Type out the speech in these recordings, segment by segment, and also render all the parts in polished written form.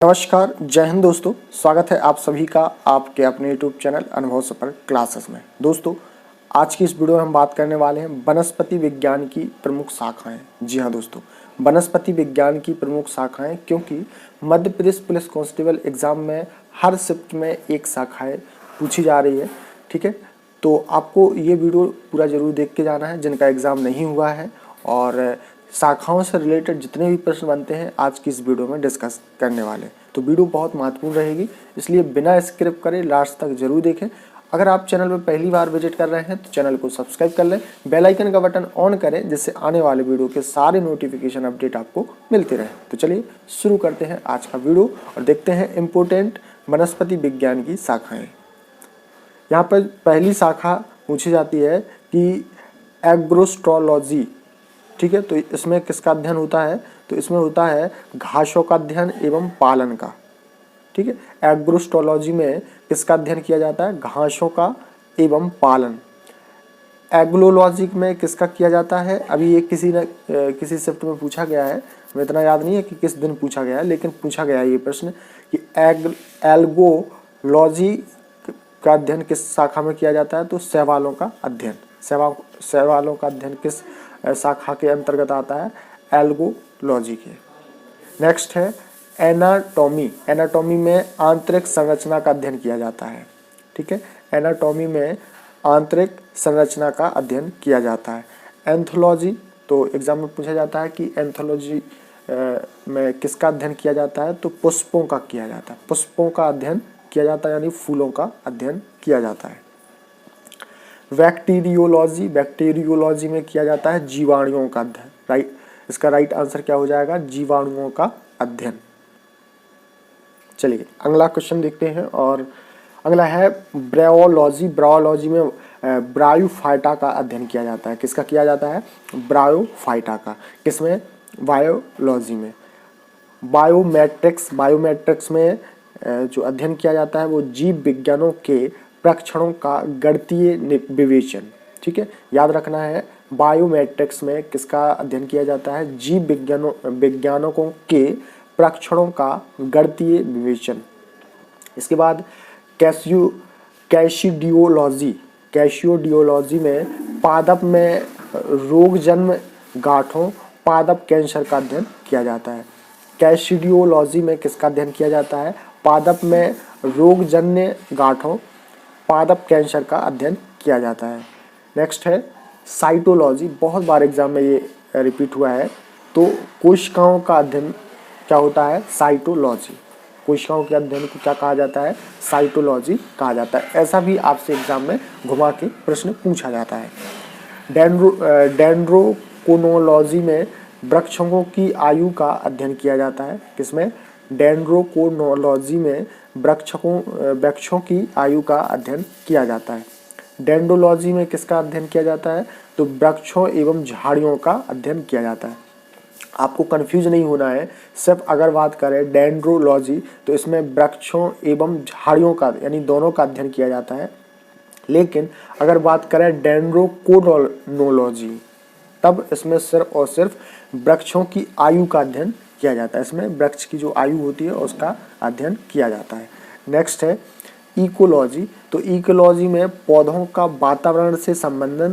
नमस्कार, जय हिंद दोस्तों। स्वागत है आप सभी का आपके अपने यूट्यूब चैनल अनुभव सफर क्लासेस में। दोस्तों, आज की इस वीडियो में हम बात करने वाले हैं वनस्पति विज्ञान की प्रमुख शाखाएं। जी हाँ दोस्तों, वनस्पति विज्ञान की प्रमुख शाखाएं, क्योंकि Madhya Pradesh police constable exam में हर शिफ्ट में एक शाखाएं पूछी जा रही है। ठीक है, तो आपको ये वीडियो पूरा जरूर देख के जाना है जिनका एग्ज़ाम नहीं हुआ है, और शाखाओं से रिलेटेड जितने भी प्रश्न बनते हैं आज की इस वीडियो में डिस्कस करने वाले हैं। तो वीडियो बहुत महत्वपूर्ण रहेगी, इसलिए बिना स्किप करे लास्ट तक जरूर देखें। अगर आप चैनल पर पहली बार विजिट कर रहे हैं तो चैनल को सब्सक्राइब कर लें, बेल आइकन का बटन ऑन करें जिससे आने वाले वीडियो के सारे नोटिफिकेशन अपडेट आपको मिलते रहे। तो चलिए शुरू करते हैं आज का वीडियो और देखते हैं इम्पोर्टेंट वनस्पति विज्ञान की शाखाएँ। यहाँ पर पहली शाखा पूछी जाती है कि एग्रोस्ट्रोलॉजी। ठीक है, तो इसमें किसका अध्ययन होता है? तो इसमें होता है घासों का अध्ययन एवं पालन का। ठीक है, एग्रोस्ट्रोलॉजी में किसका अध्ययन किया जाता है? घासों का एवं पालन। एग्रोलॉजी में किसका किया जाता है? अभी ये किसी शिफ्ट में पूछा गया है, मुझे इतना याद नहीं है कि किस दिन पूछा गया है, लेकिन पूछा गया है ये प्रश्न कि एल्गोलॉजी का अध्ययन किस शाखा में किया जाता है? तो शैवालों का अध्ययन। शैवालों का अध्ययन किस शाखा के अंतर्गत आता है? एल्गोलॉजी के। नेक्स्ट है एनाटॉमी। एनाटॉमी में आंतरिक संरचना का अध्ययन किया जाता है। ठीक है, एनाटॉमी में आंतरिक संरचना का अध्ययन किया जाता है। एंथोलॉजी, तो एग्जाम में पूछा जाता है कि एंथोलॉजी में किसका अध्ययन किया जाता है? तो पुष्पों का किया जाता है। पुष्पों का अध्ययन किया जाता है, यानी फूलों का अध्ययन किया जाता है। बैक्टीरियोलॉजी, बैक्टीरियोलॉजी में किया जाता है जीवाणुओं का अध्ययन। राइट, इसका राइट आंसर क्या हो जाएगा? जीवाणुओं का अध्ययन। चलिए अगला क्वेश्चन देखते हैं, और अगला है ब्रायोलॉजी। ब्रायोलॉजी में ब्रायोफाइटा का अध्ययन किया जाता है। किसका किया जाता है? ब्रायोफाइटा का। किसमें? बायोलॉजी में। बायोमेट्रिक्स, बायोमेट्रिक्स में जो अध्ययन किया जाता है वो जीव विज्ञानों के प्रक्षणों का गणितीय विवेचन। ठीक है, याद रखना है, बायोमेट्रिक्स में किसका अध्ययन किया जाता है? जीव विज्ञानकों के प्रक्षणों का गणितीय विवेचन। इसके बाद कैशिडियोलॉजी। कैशिडियोलॉजी में पादप में रोगजन्य गांठों, पादप कैंसर का अध्ययन किया जाता है। कैशिडियोलॉजी में किसका अध्ययन किया जाता है? पादप में रोगजन्य गांठों, पादप कैंसर का अध्ययन किया जाता है। नेक्स्ट है साइटोलॉजी। बहुत बार एग्जाम में ये रिपीट हुआ है, तो कोशिकाओं का अध्ययन क्या होता है? साइटोलॉजी। कोशिकाओं के अध्ययन को क्या कहा जाता है? साइटोलॉजी कहा जाता है। ऐसा भी आपसे एग्जाम में घुमा के प्रश्न पूछा जाता है। डेंड्रोकोनोलॉजी में वृक्षों की आयु का अध्ययन किया जाता है। किसमें? डेंड्रोकोनोलॉजी में वृक्षों की आयु का अध्ययन किया जाता है। डेंड्रोलॉजी में किसका अध्ययन किया जाता है? तो वृक्षों एवं झाड़ियों का अध्ययन किया जाता है। आपको कंफ्यूज नहीं होना है, सिर्फ अगर बात करें डेंड्रोलॉजी तो इसमें वृक्षों एवं झाड़ियों का, यानी दोनों का अध्ययन किया जाता है। लेकिन अगर बात करें डेंड्रोकोनोलॉजी, तब इसमें सिर्फ और सिर्फ वृक्षों की आयु का अध्ययन किया जाता है। इसमें वृक्ष की जो आयु होती है उसका अध्ययन किया जाता है। नेक्स्ट है इकोलॉजी। तो इकोलॉजी में पौधों का वातावरण से संबंध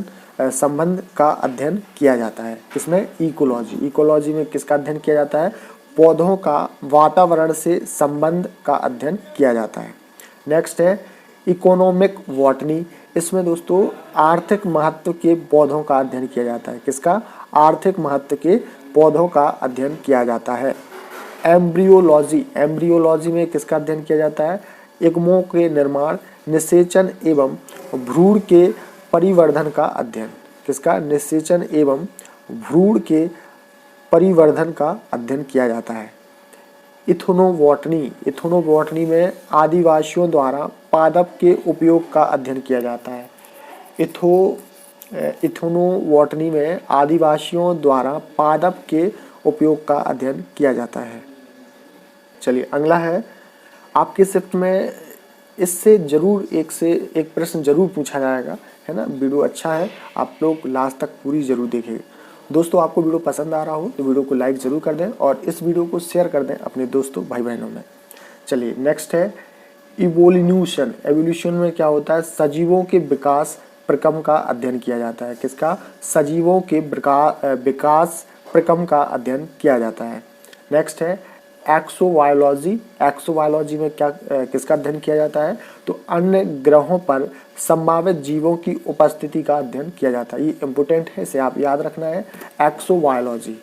का अध्ययन किया जाता है। किसमें? इकोलॉजी। इकोलॉजी में किसका अध्ययन किया जाता है? पौधों का वातावरण से संबंध का अध्ययन किया जाता है। नेक्स्ट है इकोनॉमिक बॉटनी। इसमें दोस्तों आर्थिक महत्व के पौधों का अध्ययन किया जाता है। किसका? आर्थिक महत्व के पौधों का अध्ययन किया जाता है। एम्ब्रियोलॉजी। एम्ब्रियोलॉजी में किसका अध्ययन किया जाता है? एगमों के निर्माण, निषेचन एवं भ्रूण के परिवर्धन का अध्ययन। किसका? निषेचन एवं भ्रूण के परिवर्धन का अध्ययन किया जाता है। इथोनोबॉटनी। इथोनोबॉटनी में आदिवासियों द्वारा पादप के उपयोग का अध्ययन किया जाता है। इथोनोबॉटनी में आदिवासियों द्वारा पादप के उपयोग का अध्ययन किया जाता है। चलिए अगला है, आपके शिफ्ट में इससे जरूर एक से एक प्रश्न जरूर पूछा जाएगा, है ना। वीडियो अच्छा है, आप लोग लास्ट तक पूरी जरूर देखें। दोस्तों आपको वीडियो पसंद आ रहा हो तो वीडियो को लाइक ज़रूर कर दें और इस वीडियो को शेयर कर दें अपने दोस्तों भाई बहनों में। चलिए नेक्स्ट है इवोल्यूशन। एवोल्यूशन में क्या होता है, सजीवों के विकास प्रक्रम का अध्ययन किया जाता है। किसका, सजीवों के विकास प्रक्रम का अध्ययन किया जाता है। नेक्स्ट है एक्सोबायोलॉजी। एक्सोबायोलॉजी में क्या किसका अध्ययन किया जाता है, तो अन्य ग्रहों पर संभावित जीवों की उपस्थिति का अध्ययन किया जाता है। ये इंपॉर्टेंट है, इसे आप याद रखना है। एक्सोबायोलॉजी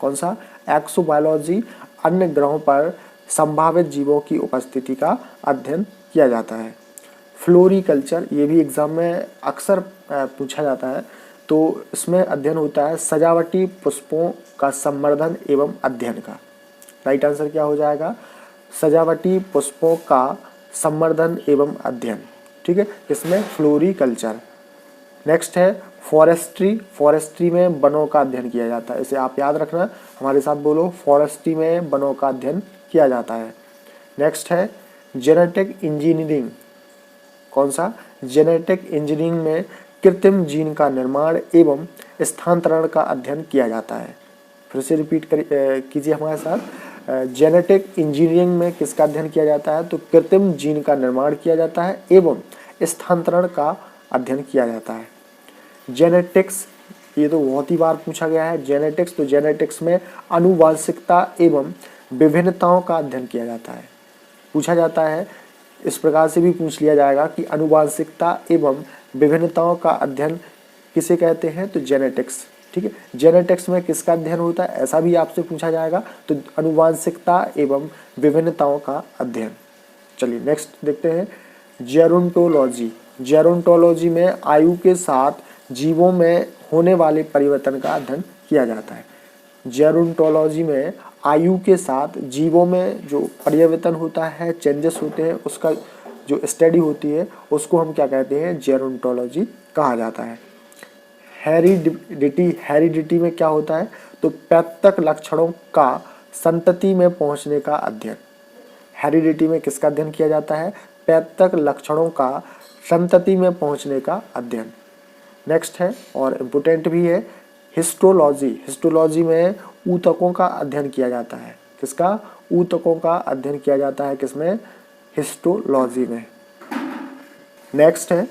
कौन सा, एक्सोबायोलॉजी अन्य ग्रहों पर संभावित जीवों की उपस्थिति का अध्ययन किया जाता है। फ्लोरिकल्चर, ये भी एग्जाम में अक्सर पूछा जाता है। तो इसमें अध्ययन होता है सजावटी पुष्पों का संवर्धन एवं अध्ययन का। राइट आंसर क्या हो जाएगा, सजावटी पुष्पों का संवर्धन एवं अध्ययन। ठीक है, इसमें फ्लोरिकल्चर। नेक्स्ट है फॉरेस्ट्री। फॉरेस्ट्री में वनों का अध्ययन किया जाता है। इसे आप याद रखना, हमारे साथ बोलो, फॉरेस्ट्री में वनों का अध्ययन किया जाता है। नेक्स्ट है जेनेटिक इंजीनियरिंग। कौन सा, जेनेटिक इंजीनियरिंग में कृत्रिम जीन का निर्माण एवं स्थानांतरण का अध्ययन किया जाता है। फिर से रिपीट कीजिए हमारे साथ। जेनेटिक इंजीनियरिंग में किसका अध्ययन किया जाता है, तो कृत्रिम जीन का निर्माण किया जाता है एवं स्थानांतरण का अध्ययन किया जाता है। जेनेटिक्स, ये तो बहुत ही बार पूछा गया है जेनेटिक्स। तो जेनेटिक्स में आनुवंशिकता एवं विभिन्नताओं का अध्ययन किया जाता है। पूछा जाता है, इस प्रकार से भी पूछ लिया जाएगा कि आनुवंशिकता एवं विभिन्नताओं का अध्ययन किसे कहते हैं, तो जेनेटिक्स। ठीक है, जेनेटिक्स में किसका अध्ययन होता है, ऐसा भी आपसे पूछा जाएगा। तो आनुवंशिकता एवं विभिन्नताओं का अध्ययन। चलिए नेक्स्ट देखते हैं जेरोंटोलॉजी। जेरोंटोलॉजी में आयु के साथ जीवों में होने वाले परिवर्तन का अध्ययन किया जाता है। जेरोंटोलॉजी में आयु के साथ जीवों में जो परिवर्तन होता है, चेंजेस होते हैं, उसका जो स्टडी होती है उसको हम क्या कहते हैं, जेरोंटोलॉजी कहा जाता है। हेरिडिटी। हेरिडिटी में क्या होता है, तो पैतृक लक्षणों का संतति में पहुंचने का अध्ययन। हेरिडिटी में किसका अध्ययन किया जाता है, पैतृक लक्षणों का संतति में पहुंचने का अध्ययन। नेक्स्ट है और इम्पोर्टेंट भी है हिस्टोलॉजी। हिस्टोलॉजी में ऊतकों का अध्ययन किया जाता है। किसका, ऊतकों का अध्ययन किया जाता है किसमें, हिस्टोलॉजी में। नेक्स्ट है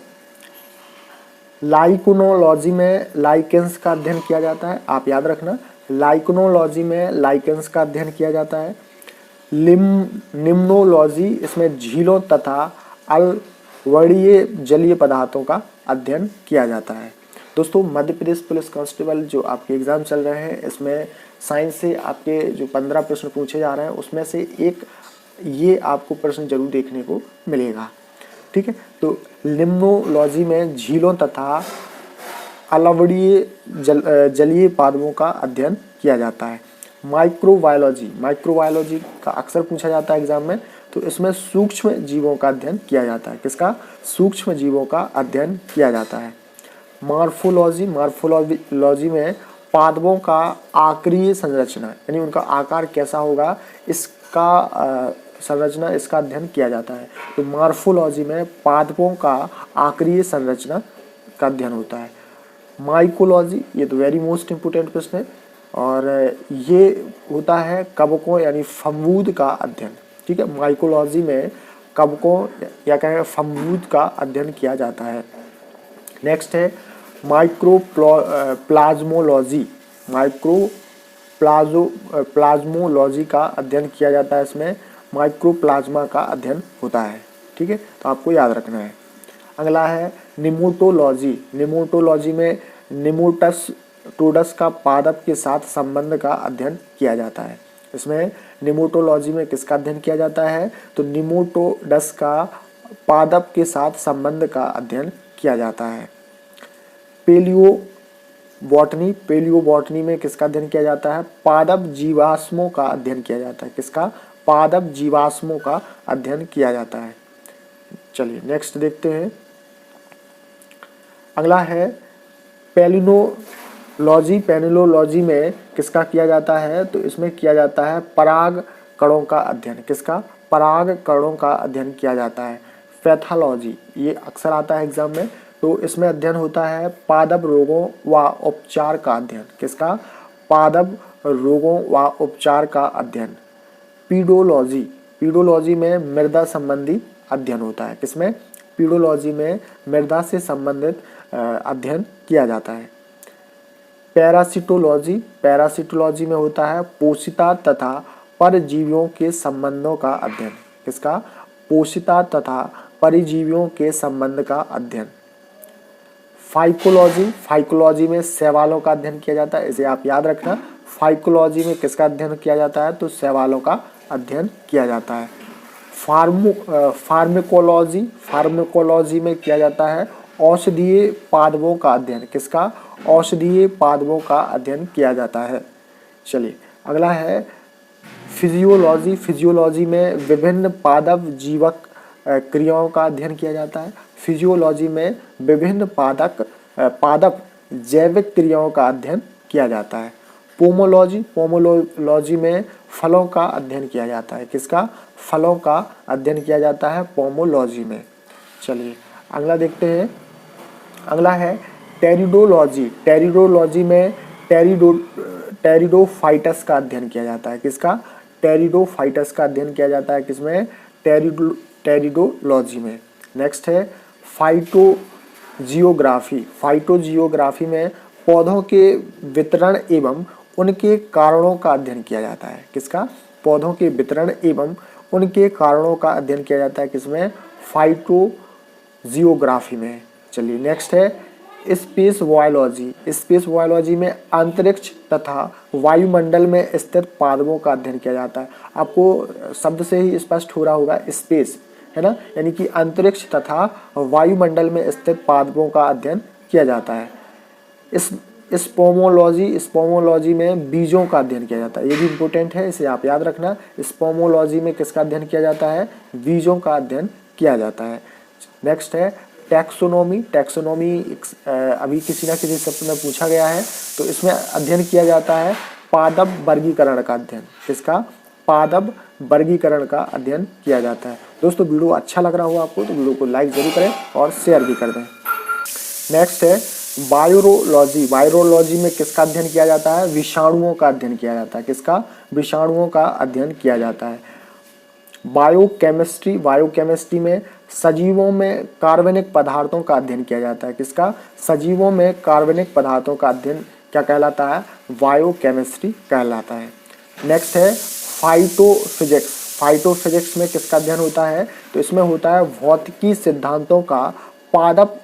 लाइकोनोलॉजी में लाइकेंस का अध्ययन किया जाता है। आप याद रखना, लाइकोनोलॉजी में लाइकेंस का अध्ययन किया जाता है। निम्नोलॉजी, इसमें झीलों तथा अवरणीय जलीय पदार्थों का अध्ययन किया जाता है। दोस्तों मध्य प्रदेश पुलिस कांस्टेबल जो आपके एग्जाम चल रहे हैं, इसमें साइंस से आपके जो 15 प्रश्न पूछे जा रहे हैं उसमें से एक ये आपको प्रश्न जरूर देखने को मिलेगा। ठीक है, तो निम्नोलॉजी में झीलों तथा अवरणीय जलीय पादपों का अध्ययन किया जाता है। माइक्रोबायोलॉजी। माइक्रोबायोलॉजी का अक्सर पूछा जाता है एग्जाम में। तो इसमें सूक्ष्म जीवों का अध्ययन किया जाता है। किसका, सूक्ष्म जीवों का अध्ययन किया जाता है। मॉर्फोलॉजी। मॉर्फोलॉजी में पादपों का आकारीय संरचना, यानी उनका आकार कैसा होगा, इसका संरचना, इसका अध्ययन किया जाता है। तो मॉर्फोलॉजी में पादपों का आकारीय संरचना का अध्ययन होता है। माइकोलॉजी, ये तो वेरी मोस्ट इम्पोर्टेंट प्रश्न है और ये होता है कवकों यानी फफूंद का अध्ययन। ठीक है, माइकोलॉजी में कवकों या कहें फफूंद का अध्ययन किया जाता है। नेक्स्ट है माइक्रोप्लाज्मोलॉजी। प्लाज्मोलॉजी का अध्ययन किया जाता है। इसमें माइक्रोप्लाज्मा का अध्ययन होता है। ठीक है, तो आपको याद रखना है। अगला है निमोटोलॉजी। निमोटोलॉजी में निमोटोडस का पादप के साथ संबंध का अध्ययन किया जाता है। इसमें निमोटोलॉजी में किसका अध्ययन किया जाता है, तो निमोटोडस का पादप के साथ संबंध का अध्ययन किया जाता है। पेलियोबॉटनी। पेलियोबॉटनी में किसका अध्ययन किया जाता है, पादप जीवाश्मों का अध्ययन किया जाता है। किसका, पादप जीवाश्मों का अध्ययन किया जाता है। चलिए नेक्स्ट देखते हैं। अगला है पेलिनोलॉजी। पेलिनोलॉजी में किसका किया जाता है, तो इसमें किया जाता है पराग कणों का अध्ययन। किसका, पराग कणों का अध्ययन किया जाता है। पैथोलॉजी, ये अक्सर आता है एग्जाम में। तो इसमें अध्ययन होता है पादप रोगों व उपचार का अध्ययन। किसका, पादप रोगों व उपचार का अध्ययन। पीडोलॉजी। पीडोलॉजी में मृदा संबंधी अध्ययन होता है। किसमें? पीडोलॉजी में मृदा से संबंधित अध्ययन किया जाता है। पैरासिटोलॉजी, पैरासिटोलॉजी में होता है पोषिता तथा परजीवियों के संबंधों का अध्ययन। किसका? पोषिता तथा परजीवियों के संबंध का अध्ययन। फाइकोलॉजी, फाइकोलॉजी में शैवालों का अध्ययन किया जाता है। इसे आप याद रखना, फाइकोलॉजी में किसका अध्ययन किया जाता है? तो शैवालों का अध्ययन किया जाता है। फार्माकोलॉजी, फार्माकोलॉजी में किया जाता है औषधीय पादपों का अध्ययन। किसका? औषधीय पादपों का अध्ययन किया जाता है। चलिए अगला है फिजियोलॉजी, फिजियोलॉजी में विभिन्न पादप जीवक क्रियाओं का अध्ययन किया जाता है। फिजियोलॉजी में विभिन्न पादप जैविक क्रियाओं का अध्ययन किया जाता है। पोमोलॉजी, पोमोलॉजी में फलों का अध्ययन किया जाता है। किसका? फलों का अध्ययन किया जाता है पोमोलॉजी में। चलिए अगला देखते हैं। अगला है टेरिडोलॉजी, टेरिडोलॉजी में टेरिडोफाइटस का अध्ययन किया जाता है। किसका? टेरिडोफाइटस का अध्ययन किया जाता है। किसमें? टेरिडोलॉजी में। नेक्स्ट है फाइटोजियोग्राफी, फाइटोजियोग्राफी में पौधों के वितरण एवं उनके कारणों का अध्ययन किया जाता है। किसका? पौधों के वितरण एवं उनके कारणों का अध्ययन किया जाता है। किसमें? फाइटोजियोग्राफी में। चलिए नेक्स्ट है स्पेस बायोलॉजी, स्पेस बायोलॉजी में अंतरिक्ष तथा वायुमंडल में स्थित पादपों का अध्ययन किया जाता है। आपको शब्द से ही स्पष्ट हो रहा होगा स्पेस, है ना, यानी कि अंतरिक्ष तथा वायुमंडल में स्थित पादपों का अध्ययन किया जाता है। स्पोमोलॉजी, स्पोमोलॉजी में बीजों का अध्ययन किया जाता है। ये भी इम्पोर्टेंट है, इसे आप याद रखना। स्पोमोलॉजी में किसका अध्ययन किया जाता है? बीजों का अध्ययन किया जाता है। नेक्स्ट है टैक्सोनॉमी, टैक्सोनॉमी अभी किसी ना किसी शब्द में पूछा गया है, तो इसमें अध्ययन किया जाता है पादप वर्गीकरण का अध्ययन। किसका? पादप वर्गीकरण का अध्ययन किया जाता है। दोस्तों वीडियो अच्छा लग रहा हो आपको तो वीडियो को लाइक जरूर करें और शेयर भी कर दें। नेक्स्ट है वायरोलॉजी, वायरोलॉजी में किसका अध्ययन किया जाता है? विषाणुओं का अध्ययन किया जाता है। किसका? विषाणुओं का अध्ययन किया जाता है। बायोकेमिस्ट्री, बायोकेमिस्ट्री में सजीवों में कार्बनिक पदार्थों का अध्ययन किया जाता है। किसका? सजीवों में कार्बनिक पदार्थों का अध्ययन क्या कहलाता है? बायोकेमिस्ट्री कहलाता है। नेक्स्ट है फाइटोफिजिक्स, फाइटोफिजिक्स में किसका अध्ययन होता है? तो इसमें होता है भौतिकी सिद्धांतों का पादप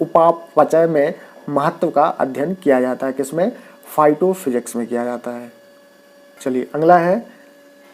उपापचय में महत्व का अध्ययन किया जाता है। किसमें? फाइटोफिजिक्स में किया जाता है। चलिए अगला है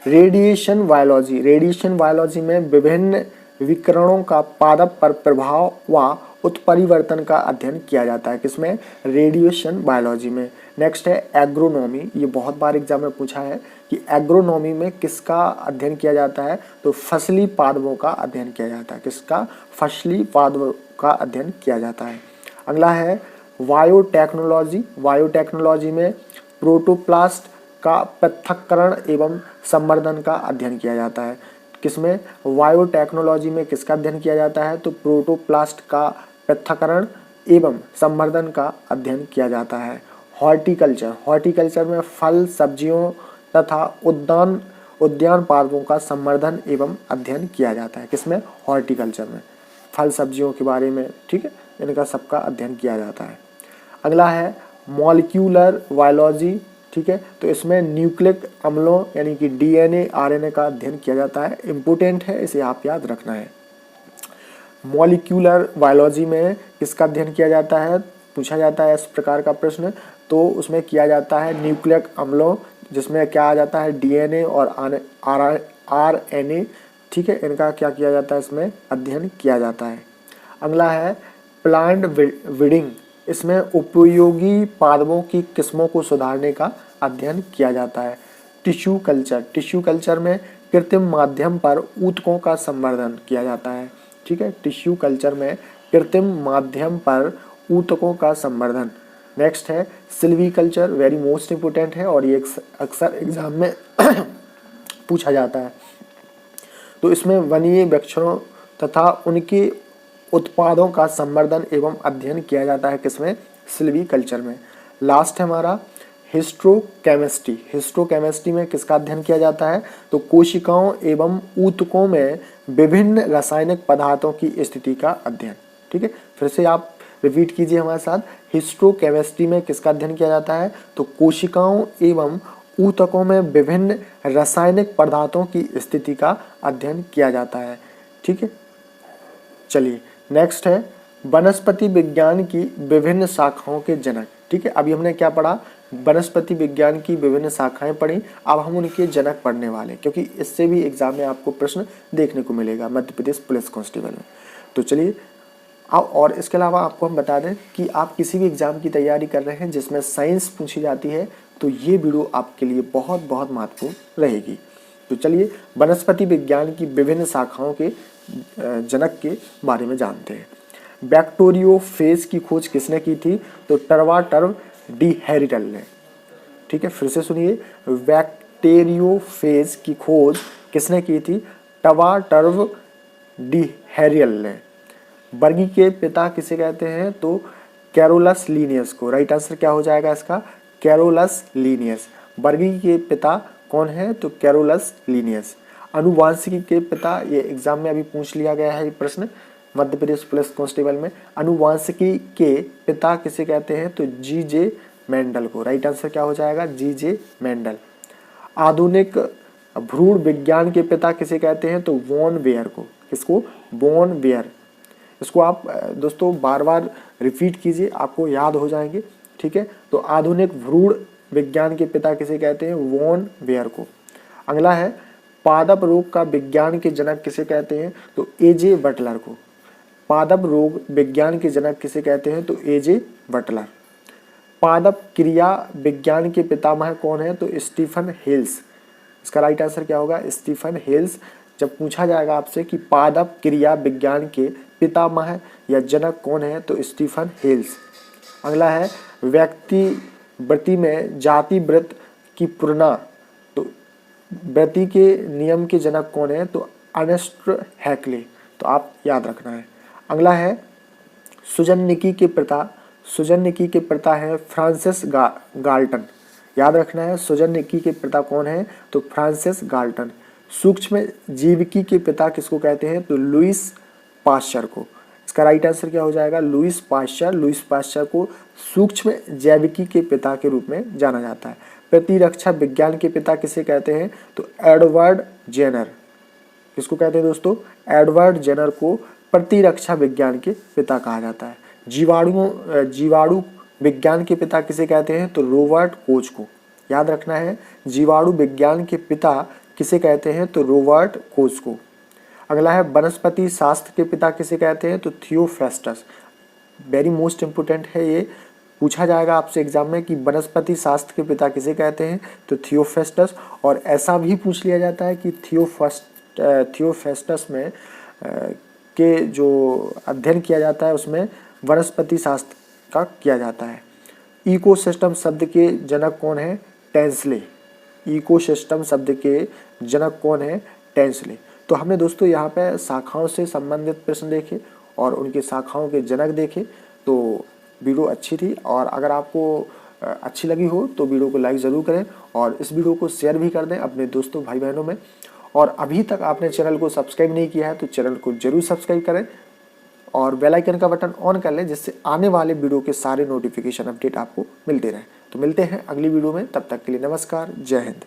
रेडिएशन बायोलॉजी, रेडिएशन बायोलॉजी में विभिन्न विकिरणों का पादप पर प्रभाव व उत्परिवर्तन का अध्ययन किया जाता है। किसमें? रेडिएशन बायोलॉजी में। नेक्स्ट है एग्रोनॉमी, ये बहुत बार एग्जाम में पूछा है कि एग्रोनॉमी में किसका अध्ययन किया जाता है? तो फसली पादपों का अध्ययन किया जाता है। किसका? फसली पादपों का अध्ययन किया जाता है। अगला है बायोटेक्नोलॉजी, बायोटेक्नोलॉजी में प्रोटोप्लास्ट का पृथक्करण एवं संवर्धन का अध्ययन किया जाता है। किसमें? बायोटेक्नोलॉजी में किसका अध्ययन किया जाता है? तो प्रोटोप्लास्ट का पृथक्करण एवं संवर्धन का अध्ययन किया जाता है। हॉर्टिकल्चर, हॉर्टिकल्चर में फल सब्जियों तथा उद्यान पादपों का संवर्धन एवं अध्ययन किया जाता है। किसमें? हॉर्टिकल्चर में फल सब्जियों के बारे में, ठीक है, इनका सबका अध्ययन किया जाता है। अगला है मॉलिक्यूलर बायोलॉजी, ठीक है, तो इसमें न्यूक्लिक अम्लों यानी कि डीएनए आरएनए का अध्ययन किया जाता है। इम्पोर्टेंट है, इसे आप याद रखना है। मॉलिक्यूलर बायोलॉजी में किसका अध्ययन किया जाता है? पूछा जाता है इस प्रकार का प्रश्न, तो उसमें किया जाता है न्यूक्लिक अम्लों, जिसमें क्या आ जाता है? डीएनए और आरएनए, ठीक है, इनका क्या किया जाता है? इसमें अध्ययन किया जाता है। अगला है प्लांट ब्रीडिंग, इसमें उपयोगी पादपों की किस्मों को सुधारने का अध्ययन किया जाता है। टिश्यू कल्चर, टिश्यू कल्चर में कृत्रिम माध्यम पर ऊतकों का संवर्धन किया जाता है। ठीक है, टिश्यू कल्चर में कृत्रिम माध्यम पर ऊतकों का संवर्धन। नेक्स्ट है सिल्वीकल्चर, वेरी मोस्ट इंपोर्टेंट है और ये अक्सर एग्जाम में पूछा जाता है। तो इसमें वनीय वृक्षों तथा उनके उत्पादों का संवर्धन एवं अध्ययन किया जाता है। किसमें? सिल्वीकल्चर में। लास्ट है हमारा हिस्ट्रोकेमिस्ट्री। हिस्ट्रोकेमिस्ट्री में किसका अध्ययन किया जाता है? तो कोशिकाओं एवं ऊतकों में विभिन्न रासायनिक पदार्थों की स्थिति का अध्ययन। ठीक है, फिर से आप रिपीट कीजिए हमारे साथ। हिस्ट्रोकेमिस्ट्री में किसका अध्ययन किया जाता है? तो कोशिकाओं एवं ऊतकों में विभिन्न रासायनिक पदार्थों की स्थिति का अध्ययन किया जाता है। ठीक है, चलिए नेक्स्ट है वनस्पति विज्ञान की विभिन्न शाखाओं के जनक। ठीक है, अभी हमने क्या पढ़ा? वनस्पति विज्ञान की विभिन्न शाखाएं पढ़ी। अब हम उनके जनक पढ़ने वाले, क्योंकि इससे भी एग्जाम में आपको प्रश्न देखने को मिलेगा मध्य प्रदेश पुलिस कांस्टेबल में। तो चलिए और इसके अलावा आपको हम बता दें कि आप किसी भी एग्जाम की तैयारी कर रहे हैं जिसमें साइंस पूछी जाती है, तो ये वीडियो आपके लिए बहुत बहुत महत्वपूर्ण रहेगी। तो चलिए वनस्पति विज्ञान की विभिन्न शाखाओं के जनक के बारे में जानते हैं। बैक्टीरियोफेज की खोज किसने की थी? तो टर्वाटर्व डी हैरिटल ने। ठीक है, फिर से सुनिए, बैक्टीरियोफेज की खोज किसने की थी? टर्वाटर्व डी हैरिटल ने। बर्गी के पिता किसे कहते हैं? तो कैरोलस लीनियस को। राइट आंसर क्या हो जाएगा इसका? Carolus Linnaeus. बर्गी के पिता कौन है? तो कैरोलस लीनियस। अनुवांशिकी के पिता, ये एग्जाम में अभी पूछ लिया गया है ये प्रश्न मध्य प्रदेश पुलिस कांस्टेबल में। अनुवांशिकी के पिता किसे कहते हैं? तो जी.जे. मेंडल को। राइट आंसर क्या हो जाएगा? जी.जे. मेंडल। आधुनिक भ्रूण विज्ञान के पिता किसे कहते हैं? तो वॉन वेयर को। किसको? Vaughan Weir. इसको आप दोस्तों बार बार रिपीट कीजिए, आपको याद हो जाएंगे। ठीक है, तो आधुनिक भ्रूण विज्ञान के पिता किसे कहते हैं? वॉन वेयर को। अगला है पादप रोग का विज्ञान के जनक किसे कहते हैं? तो ए.जे. बटलर को। पादप रोग विज्ञान के जनक किसे कहते हैं? तो ए.जे. बटलर। पादप क्रिया विज्ञान के पितामह कौन है? तो स्टीफन हेल्स। इसका राइट आंसर क्या होगा? Stephen Hales. जब पूछा जाएगा आपसे कि पादप क्रिया विज्ञान के पितामह या जनक कौन है? तो स्टीफन हेल्स। अगला है व्यक्ति वृत्ति में जाति वृत्त की पुरना, तो वृत्ति के नियम के जनक कौन है? तो अर्नेस्ट हैक्ले। तो आप याद रखना है। अगला है सुजननिकी के पिता। सुजननिकी के पिता है फ्रांसिस गाल्टन। याद रखना है, सुजननिकी के पिता कौन है? तो फ्रांसिस गाल्टन। सूक्ष्म जीविकी के पिता किसको कहते हैं? तो लुईस पाश्चर को। इसका राइट आंसर क्या हो जाएगा? Lewis Pasteur. लुईस पाश्चर को सूक्ष्म जैविकी के पिता के रूप में जाना जाता है। प्रतिरक्षा विज्ञान के पिता किसे कहते हैं? तो एडवर्ड जेनर। किसको कहते हैं दोस्तों? एडवर्ड जेनर को प्रतिरक्षा विज्ञान के पिता कहा जाता है। जीवाणु विज्ञान के पिता किसे कहते हैं? तो रॉबर्ट कोच को। याद रखना है, जीवाणु विज्ञान के पिता किसे कहते हैं? तो रॉबर्ट कोच को। अगला है वनस्पति शास्त्र के पिता किसे कहते हैं? तो थियोफ्रास्टस। वेरी मोस्ट इंपोर्टेंट है, ये पूछा जाएगा आपसे एग्जाम में कि वनस्पति शास्त्र के पिता किसे कहते हैं? तो थियोफ्रास्टस। और ऐसा भी पूछ लिया जाता है कि थियोफ्रास्टस में के जो अध्ययन किया जाता है उसमें वनस्पति शास्त्र का किया जाता है। इकोसिस्टम शब्द के जनक कौन है? टेंसले। इकोसिस्टम शब्द के जनक कौन है? टेंसले। तो हमने दोस्तों यहाँ पे शाखाओं से संबंधित प्रश्न देखे और उनके शाखाओं के जनक देखे। तो वीडियो अच्छी थी, और अगर आपको अच्छी लगी हो तो वीडियो को लाइक ज़रूर करें और इस वीडियो को शेयर भी कर दें अपने दोस्तों भाई बहनों में। और अभी तक आपने चैनल को सब्सक्राइब नहीं किया है तो चैनल को जरूर सब्सक्राइब करें और बेल आइकन का बटन ऑन कर लें, जिससे आने वाले वीडियो के सारे नोटिफिकेशन अपडेट आपको मिलते रहें। तो मिलते हैं अगली वीडियो में, तब तक के लिए नमस्कार, जय हिंद।